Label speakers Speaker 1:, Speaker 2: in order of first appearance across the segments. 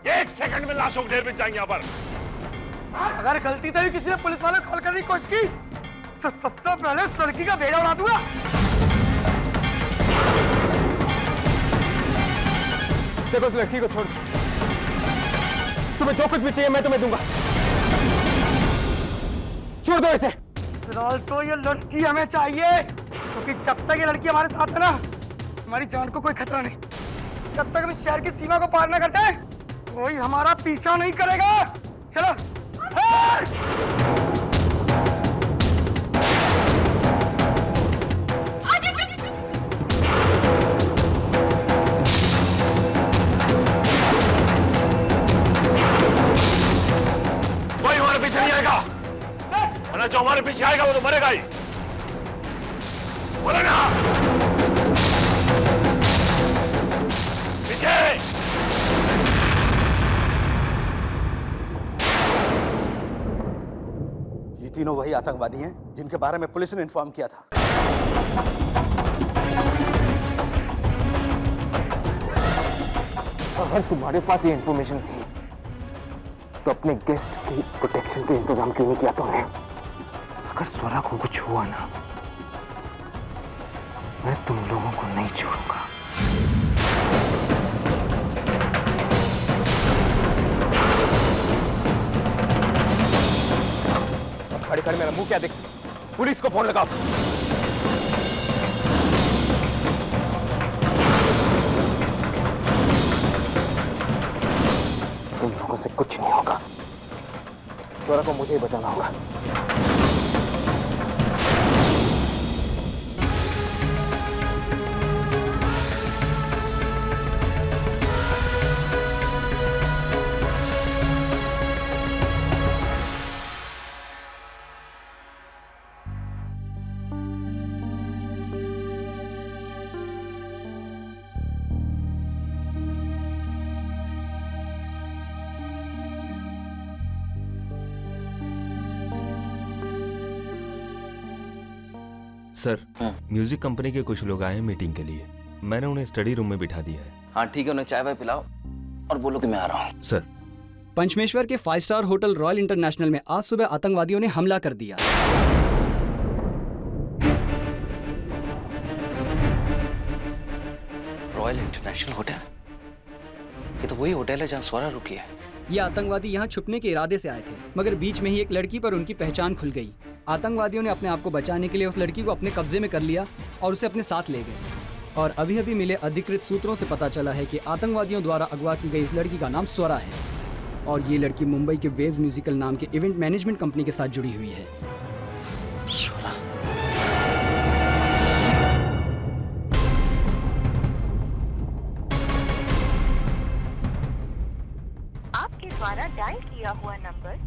Speaker 1: 1 second में लाशों के ढेर मिल जाएंगे यहाँ पर।
Speaker 2: अगर गलती से भी किसी ने पुलिस वाले कॉल करने की कोशिश की तो सबसे पहले उस लड़की का बेड़ा उड़ा दूंगा।
Speaker 3: देखो उस लड़की को छोड़, तुम्हें जो कुछ भी चाहिए मैं तुम्हें दूंगा। छोड़ दो इसे।
Speaker 2: फिलहाल तो ये लड़की हमें चाहिए, क्योंकि जब तक ये लड़की हमारे साथ है ना, हमारी जान को कोई खतरा नहीं। जब तक हम इस शहर की सीमा को पार न कर जाए, कोई हमारा पीछा नहीं करेगा। चलो।
Speaker 1: कोई हमारे पीछे नहीं आएगा, वरना जो हमारे पीछे आएगा वो तो मरेगा ही। बोले ना, पीछे।
Speaker 4: ये तीनों वही आतंकवादी हैं जिनके बारे में पुलिस ने इन्फॉर्म किया था।
Speaker 3: अगर तुम्हारे पास ये इंफॉर्मेशन थी तो अपने गेस्ट की प्रोटेक्शन का इंतजाम क्यों नहीं किया तुमने? अगर स्वरा को कुछ हुआ ना, मैं तुम लोगों को नहीं छोड़ूंगा। खड़े खड़े मेरा मुंह क्या देख? पुलिस को फोन लगाओ। तुम लोगों से कुछ नहीं होगा, स्वरा को मुझे ही बचाना होगा।
Speaker 5: सर, म्यूजिक कंपनी के कुछ लोग आए हैं मीटिंग के लिए। मैंने उन्हें स्टडी रूम में बिठा दिया है।
Speaker 6: हाँ ठीक है, उन्हें चाय वाय पिलाओ और बोलो कि मैं आ रहा हूँ।
Speaker 5: सर।
Speaker 7: पंचमेश्वर के 5 स्टार होटल रॉयल इंटरनेशनल में आज सुबह आतंकवादियों ने हमला कर दिया।
Speaker 6: Royal international hotel? ये तो वही होटल है जहाँ स्वरा रुकी है।
Speaker 7: ये आतंकवादी यहाँ छुपने के इरादे से आए थे, मगर बीच में ही एक लड़की पर उनकी पहचान खुल गई। आतंकवादियों ने अपने आप को बचाने के लिए उस लड़की को अपने कब्जे में कर लिया और उसे अपने साथ ले गए। और अभी अभी मिले अधिकृत सूत्रों से पता चला है कि आतंकवादियों द्वारा अगवा की गई इस लड़की का नाम स्वरा है और ये लड़की मुंबई के वेव म्यूजिकल नाम के इवेंट मैनेजमेंट कंपनी के साथ जुड़ी हुई है।
Speaker 6: स्वरा?
Speaker 8: आपके द्वारा डायल किया हुआ number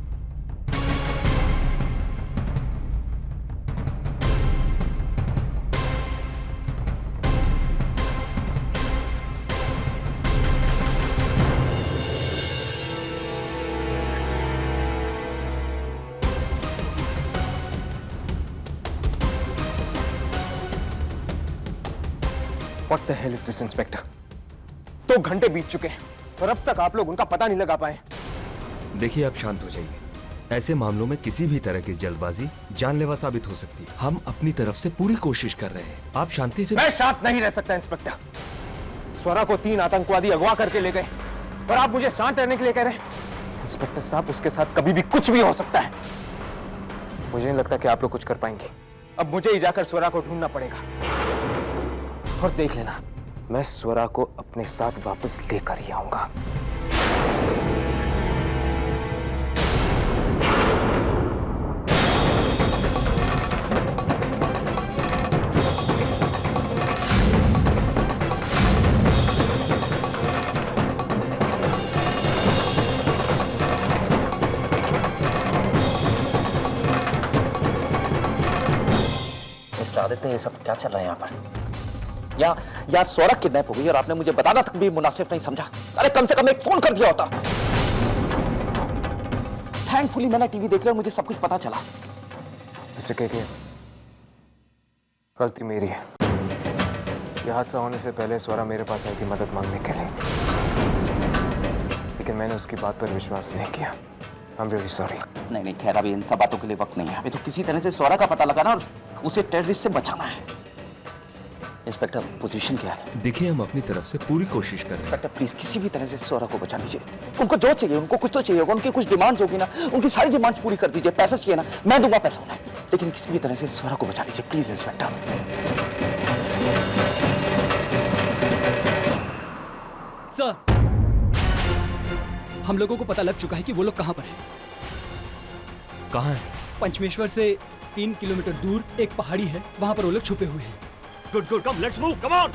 Speaker 3: What the hell is this, inspector? 2 घंटे बीत चुके हैं और अब तक आप लोग उनका पता नहीं लगा पाए।
Speaker 5: देखिए, आप शांत हो जाइए। ऐसे मामलों में किसी भी तरह की जल्दबाजी जानलेवा साबित हो सकती है। हम अपनी तरफ से पूरी कोशिश कर रहे हैं, आप शांति से।
Speaker 3: मैं शांत नहीं रह सकता इंस्पेक्टर। स्वरा को 3 आतंकवादी अगवा करके ले गए और आप मुझे शांत रहने के लिए कह रहे हैं। इंस्पेक्टर साहब, उसके साथ कभी भी कुछ भी हो सकता है। मुझे नहीं लगता कि आप लोग कुछ कर पाएंगे। अब मुझे ही जाकर स्वरा को ढूंढना पड़ेगा और देख लेना, मैं स्वरा को अपने साथ वापस लेकर ही आऊंगा।
Speaker 6: मिस्टर आदित्य, ये सब क्या चल रहा है यहाँ पर? या स्वरा किडनैप हो गई और आपने मुझे बताना तक भी मुनासिब नहीं समझा? अरे कम से कम एक फोन कर दिया होता। थैंकफुली मैंने टीवी देख लिया और मुझे सब कुछ पता चला।
Speaker 3: मिस्टर केके, गलती मेरी है। यह हादसा होने से पहले स्वरा मेरे पास आई थी मदद मांगने के लिए, लेकिन मैंने उसकी बात पर विश्वास नहीं किया। I'm really sorry।
Speaker 6: नहीं खैर, अभी इन सब बातों के लिए वक्त नहीं है। अभी तो किसी तरह से स्वरा का पता लगाना और उसे टेररिस्ट से बचाना है। इंस्पेक्टर, पोजीशन क्या है?
Speaker 5: देखिए, हम अपनी तरफ से पूरी कोशिश कर रहे हैं।
Speaker 6: इंस्पेक्टर प्लीज किसी भी तरह से स्वरा को बचा लीजिए। उनको जो चाहिए, उनको कुछ तो चाहिए होगा, उनकी कुछ डिमांड्स होगी ना, उनकी सारी डिमांड्स पूरी कर दीजिए। पैसा चाहिए ना, मैं दूंगा पैसा उन्हें, लेकिन किसी भी तरह से स्वरा को बचा लीजिए प्लीज इंस्पेक्टर।
Speaker 7: सर, हम लोगों को पता लग चुका है कि वो लोग कहां पर हैं।
Speaker 5: कहाँ है?
Speaker 7: पंचमेश्वर से 3 किलोमीटर दूर एक पहाड़ी है, वहां पर वो लोग छुपे हुए हैं।
Speaker 1: Good good, come let's move, come on.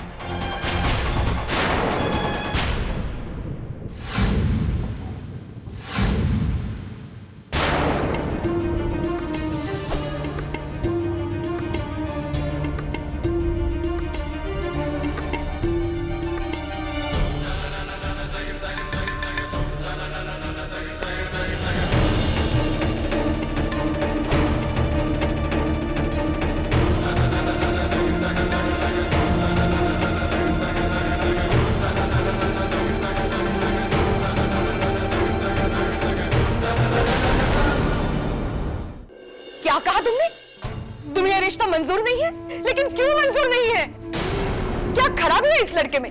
Speaker 9: क्या कहा तुमने? तुम्हें यह रिश्ता मंजूर नहीं है? लेकिन क्यों मंजूर नहीं है? क्या खराबी है इस लड़के में?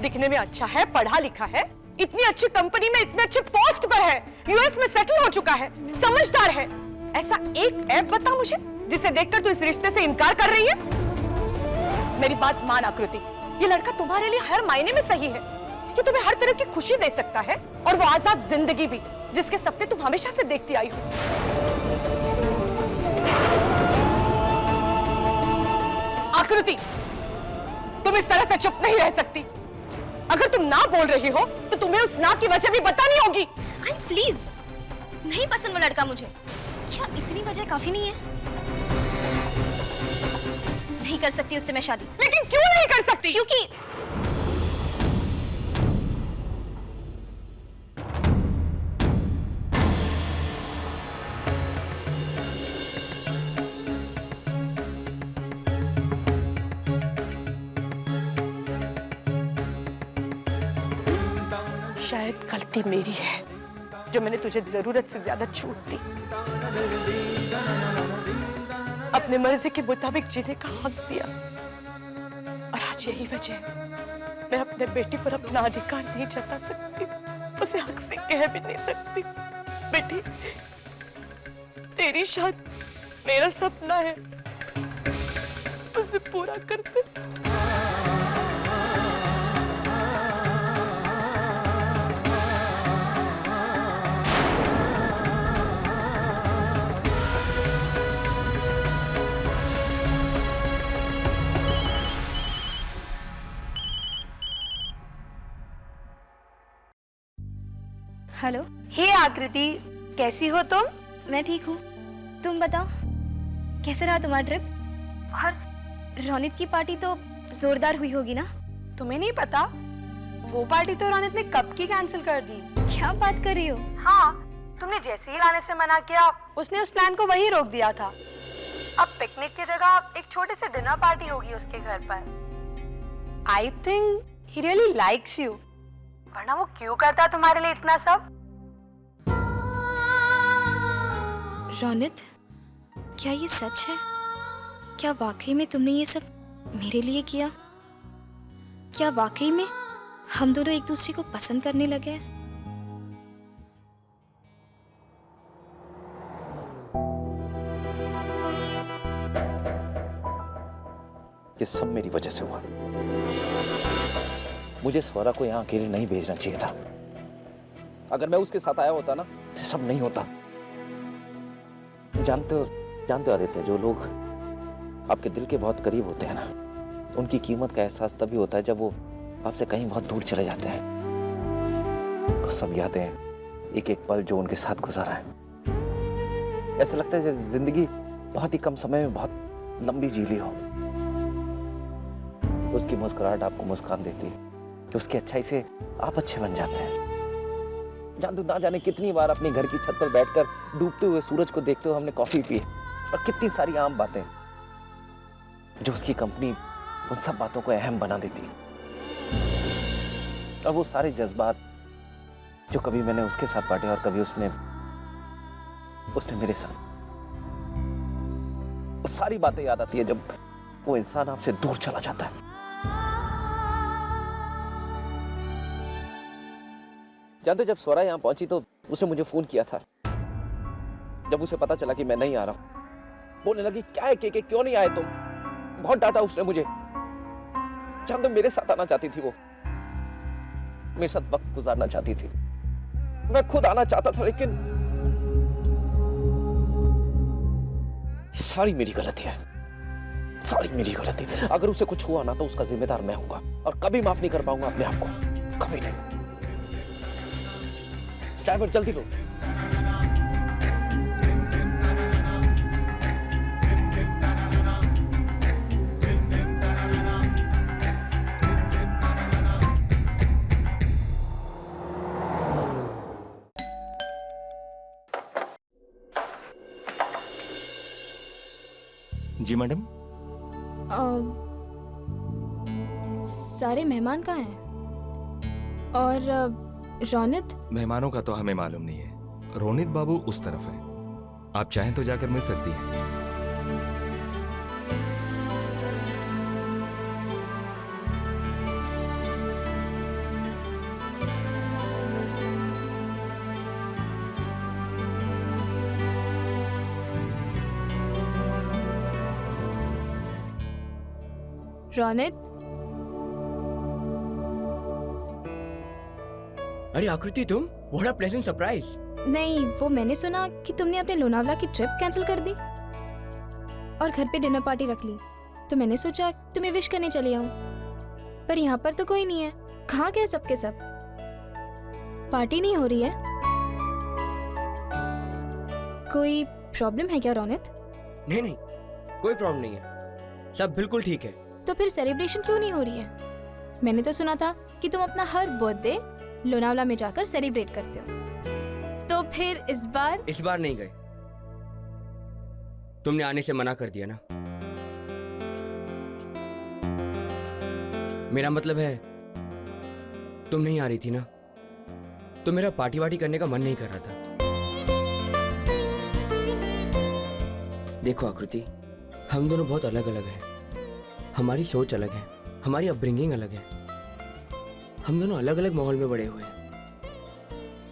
Speaker 9: दिखने में अच्छा है, पढ़ा लिखा है, इतनी अच्छी कंपनी में इतने अच्छे पोस्ट पर है, यूएस में सेटल हो चुका है, समझदार है। ऐसा एक ऐप बता मुझे जिसे देखकर तू इस रिश्ते से इनकार कर रही है। मेरी बात मान आकृति, ये लड़का तुम्हारे लिए हर मायने में सही है। ये तुम्हें हर तरह की खुशी दे सकता है और वो आजाद जिंदगी भी, जिसके सपने तुम हमेशा से देखती आई हो। आकृति, तुम इस तरह से चुप नहीं रह सकती। अगर तुम ना बोल रही हो तो तुम्हें उस ना की वजह भी बतानी होगी।
Speaker 10: प्लीज, नहीं पसंद वो लड़का मुझे। क्या इतनी वजह काफी नहीं है? नहीं कर सकती उससे मैं शादी।
Speaker 9: लेकिन क्यों नहीं कर सकती?
Speaker 10: क्योंकि
Speaker 9: शायद गलती मेरी है जो मैंने तुझे जरूरत से ज्यादा छूट दी। अपने मर्जी के मुताबिक जीने का हक दिया और आज यही वजह है मैं अपने बेटी पर अपना अधिकार नहीं जता सकती, उसे हक से कह भी नहीं सकती। बेटी, तेरी शादी मेरा सपना है, उसे पूरा कर दे।
Speaker 10: हेलो।
Speaker 11: हे आकृति, कैसी हो तुम?
Speaker 10: मैं ठीक हूँ, तुम बताओ कैसे रहा तुम्हारा ट्रिप? और रोनित की पार्टी तो जोरदार हुई होगी ना?
Speaker 11: तुम्हें नहीं पता, वो पार्टी तो रोनित ने कब की कैंसिल कर दी।
Speaker 10: क्या बात कर रही हो?
Speaker 11: हाँ, तुमने जैसे ही लाने से मना किया उसने उस प्लान को वहीं रोक दिया था। अब पिकनिक की जगह एक छोटे से डिनर पार्टी होगी उसके घर पर। I think he really likes you, वरना वो क्यों करता तुम्हारे लिए इतना सब?
Speaker 10: रोनित, क्या ये सच है? क्या वाकई में तुमने ये सब मेरे लिए किया? क्या वाकई में हम दोनों एक दूसरे को पसंद करने लगे हैं?
Speaker 6: ये सब मेरी वजह से हुआ। मुझे स्वरा को यहाँ अकेले नहीं भेजना चाहिए था। अगर मैं उसके साथ आया होता ना तो सब नहीं होता। जानते आदित्य, जो लोग आपके दिल के बहुत करीब होते हैं ना, उनकी कीमत का एहसास तभी होता है जब वो आपसे कहीं बहुत दूर चले जाते हैं। वो सब यादें, एक एक पल जो उनके साथ गुजारा है, ऐसा लगता है जैसे जिंदगी बहुत ही कम समय में बहुत लंबी जी ली हो। उसकी मुस्कुराहट आपको मुस्कान देती है, तो उसकी अच्छाई से आप अच्छे बन जाते हैं। ना जाने कितनी बार अपने घर की छत पर बैठकर डूबते हुए सूरज को देखते हुए हमने कॉफी पी, और कितनी सारी आम बातें जो उसकी कंपनी उन सब बातों को अहम बना देती। और वो सारे जज्बात जो कभी मैंने उसके साथ बांटे और कभी उसने मेरे साथ। वो सारी बातें याद आती है जब वो इंसान आपसे दूर चला जाता है। जानते हो, जब स्वरा यहां पहुंची तो उसने मुझे फोन किया था। जब उसे पता चला कि मैं नहीं आ रहा हूं, बोलने लगी क्या है के क्यों नहीं आए तुम। बहुत डांटा उसने मुझे। जानते हो, मेरे साथ आना चाहती थी वो, मेरे साथ वक्त गुजारना चाहती थी। मैं खुद आना चाहता था, लेकिन सारी मेरी गलती है, सारी मेरी गलती। अगर उसे कुछ हुआ ना तो उसका जिम्मेदार मैं हूंगा और कभी माफ नहीं कर पाऊंगा अपने आप को, कभी नहीं। ड्राइवर जल्दी लो।
Speaker 5: जी मैडम।
Speaker 10: सारे मेहमान कहाँ हैं? और रोनित?
Speaker 5: मेहमानों का तो हमें मालूम नहीं है। रोनित बाबू उस तरफ है, आप चाहें तो जाकर मिल सकती हैं।
Speaker 10: रोनित?
Speaker 12: अरे आकृति, तुम? What a pleasant surprise.
Speaker 10: नहीं, वो मैंने सुना कि तुमने अपने लोनावला की ट्रिप कैंसिल कर दी और घर पे डिनर पार्टी रख ली, तो मैंने सोचा तुम्हें विश करने चली आऊं। पर यहाँ पर तो कोई नहीं है। कहाँ गए सबके सब? पार्टी नहीं हो रही है? कोई प्रॉब्लम है क्या रोनित?
Speaker 12: नहीं नहीं, कोई प्रॉब्लम नहीं है, सब बिल्कुल ठीक है।
Speaker 10: तो फिर सेलिब्रेशन क्यों नहीं हो रही है? मैंने तो सुना था कि तुम अपना हर बर्थडे लोनावला में जाकर सेलिब्रेट करते हो। तो फिर इस बार
Speaker 12: नहीं गए। तुमने आने से मना कर दिया ना। मेरा मतलब है, तुम नहीं आ रही थी ना, तो मेरा पार्टी वार्टी करने का मन नहीं कर रहा था। देखो आकृति, हम दोनों बहुत अलग अलग हैं। हमारी सोच अलग है, हमारी अपब्रिंगिंग अलग है। हम दोनों अलग अलग माहौल में बड़े हुए हैं।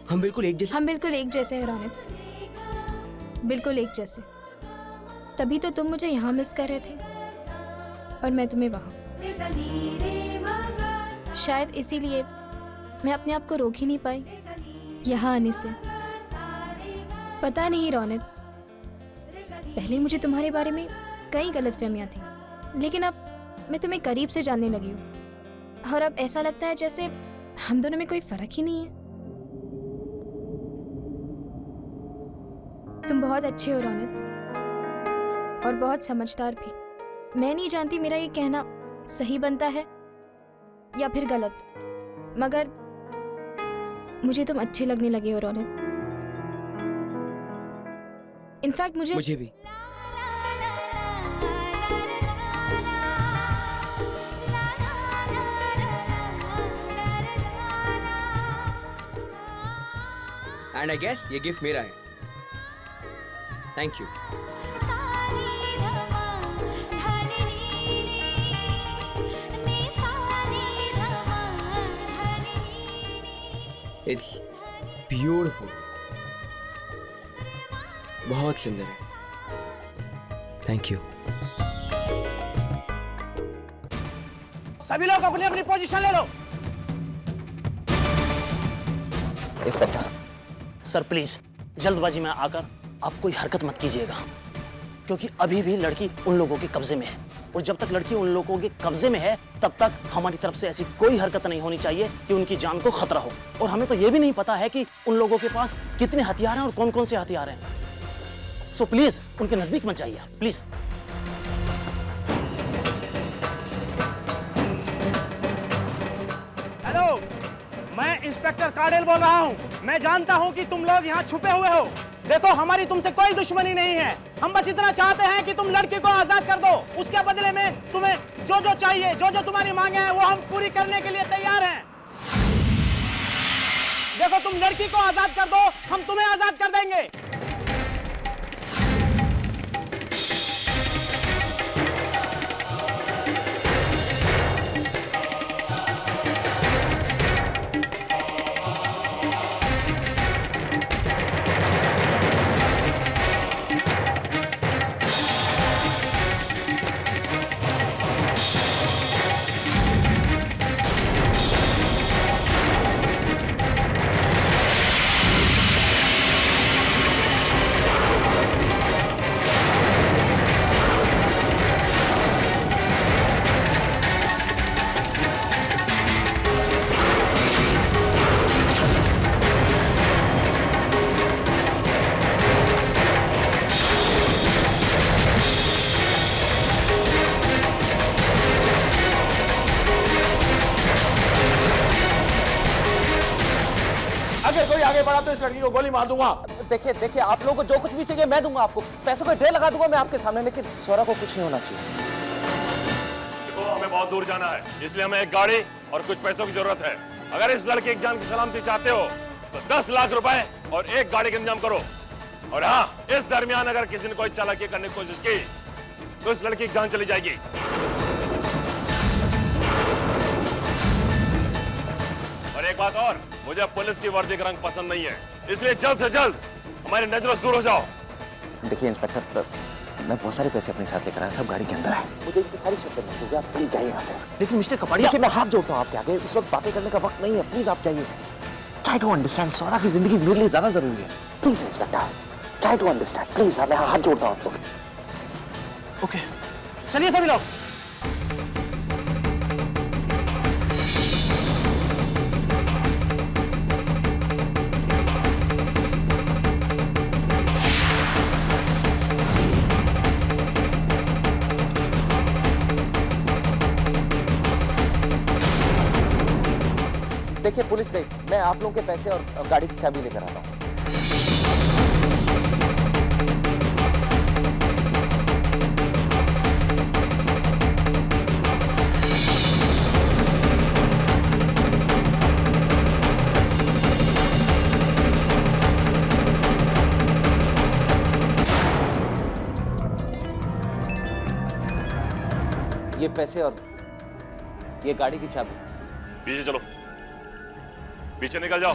Speaker 12: हम बिल्कुल एक जैसे हैं रोनित, बिल्कुल एक जैसे। तभी तो तुम मुझे यहाँ मिस कर रहे थे और मैं तुम्हें वहाँ। शायद इसीलिए मैं अपने आप को रोक ही नहीं पाई यहाँ आने से। पता नहीं रोनित, पहले मुझे तुम्हारे बारे में कई गलतफहमियां थी, लेकिन अब मैं तुम्हें करीब से जानने लगी हूँ और अब ऐसा लगता है जैसे हम दोनों में कोई फर्क ही नहीं है। तुम बहुत अच्छे हो रोनित, और बहुत समझदार भी। मैं नहीं जानती मेरा ये कहना सही बनता है या फिर गलत, मगर मुझे तुम अच्छे लगने लगे हो रोनित। इनफैक्ट मुझे भी। एंड आई गेस ये गिफ्ट मेरा है। Thank you. इट्स ब्यूटिफुल, बहुत सुंदर है। Thank you.
Speaker 2: सभी लोग अपनी अपनी पोजीशन ले लो।
Speaker 6: इंस्पेक्टर
Speaker 13: सर प्लीज, जल्दबाजी में आकर आप कोई हरकत मत कीजिएगा, क्योंकि अभी भी लड़की उन लोगों के कब्जे में है, और जब तक लड़की उन लोगों के कब्जे में है तब तक हमारी तरफ से ऐसी कोई हरकत नहीं होनी चाहिए कि उनकी जान को खतरा हो। और हमें तो ये भी नहीं पता है कि उन लोगों के पास कितने हथियार हैं और कौन कौन से हथियार हैं। सो प्लीज उनके नजदीक मत जाइए प्लीज।
Speaker 2: हेलो, मैं इंस्पेक्टर कार्डेल बोल रहा हूँ। मैं जानता हूँ कि तुम लोग यहाँ छुपे हुए हो। देखो, हमारी तुमसे कोई दुश्मनी नहीं है। हम बस इतना चाहते हैं कि तुम लड़की को आजाद कर दो। उसके बदले में तुम्हें जो जो चाहिए, जो जो तुम्हारी मांगे हैं, वो हम पूरी करने के लिए तैयार हैं।
Speaker 13: देखो तुम लड़की को आजाद कर दो, हम तुम्हें आजाद कर देंगे।
Speaker 6: अगर कोई आगे बढ़ा तो इस लड़की को गोली मार दूंगा। देखिए देखिए, आप लोगों को जो कुछ भी चाहिए मैं दूंगा आपको, पैसों का ढेर लगा दूंगा मैं आपके सामने, लेकिन स्वरा को कुछ नहीं होना चाहिए।
Speaker 1: देखो हमें बहुत दूर जाना है, इसलिए हमें एक गाड़ी और कुछ पैसों की जरूरत है। अगर इस लड़के की जान की सलामती चाहते हो तो 10 लाख रुपए और एक गाड़ी का इंतजाम करो। और हाँ, इस दरमियान अगर किसी ने कोई चालाकी करने की कोशिश की तो इस लड़की की जान चली जाएगी। और एक बात और, मुझे पुलिस की वर्दी का रंग पसंद नहीं है, इसलिए जल्द से जल्द हमारी नजरों से दूर हो जाओ।
Speaker 6: देखिए इंस्पेक्टर, मैं बहुत सारे पैसे अपने साथ लेकर आया, सब गाड़ी के अंदर है। मुझे इनकी सारी शर्तें मत दीजिए, आप प्लीज जाइए यहाँ से।
Speaker 13: लेकिन मिस्टर कपड़िया,
Speaker 6: देखिए मैं हाथ जोड़ता हूँ आपके आगे, इस वक्त बातें करने का वक्त नहीं है, प्लीज आप जाइए। ट्राई टू अंडरस्टैंड, स्वरा की जिंदगी मेरे लिए ज्यादा जरूरी है। Please inspector, try to understand please. मैं हाथ जोड़ता हूँ आप लोग।
Speaker 13: ओके, चलिए सभी लोग।
Speaker 6: देखिए पुलिस गई, मैं आप लोगों के पैसे और गाड़ी की चाबी लेकर आता हूँ। ये पैसे और ये गाड़ी की चाबी।
Speaker 1: पीछे चलो, पीछे निकल जाओ।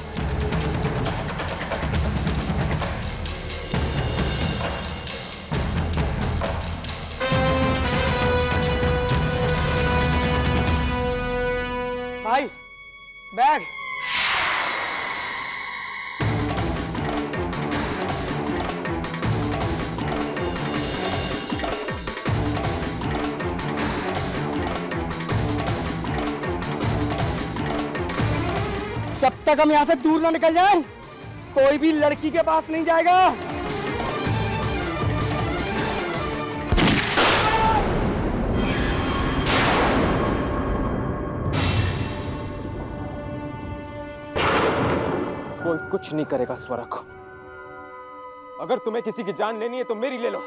Speaker 2: भाई बैग। जब तक हम यहाँ से दूर ना निकल जाएं, कोई भी लड़की के पास नहीं जाएगा।
Speaker 3: कोई कुछ नहीं करेगा स्वरा को। अगर तुम्हें किसी की जान लेनी है तो मेरी ले लो।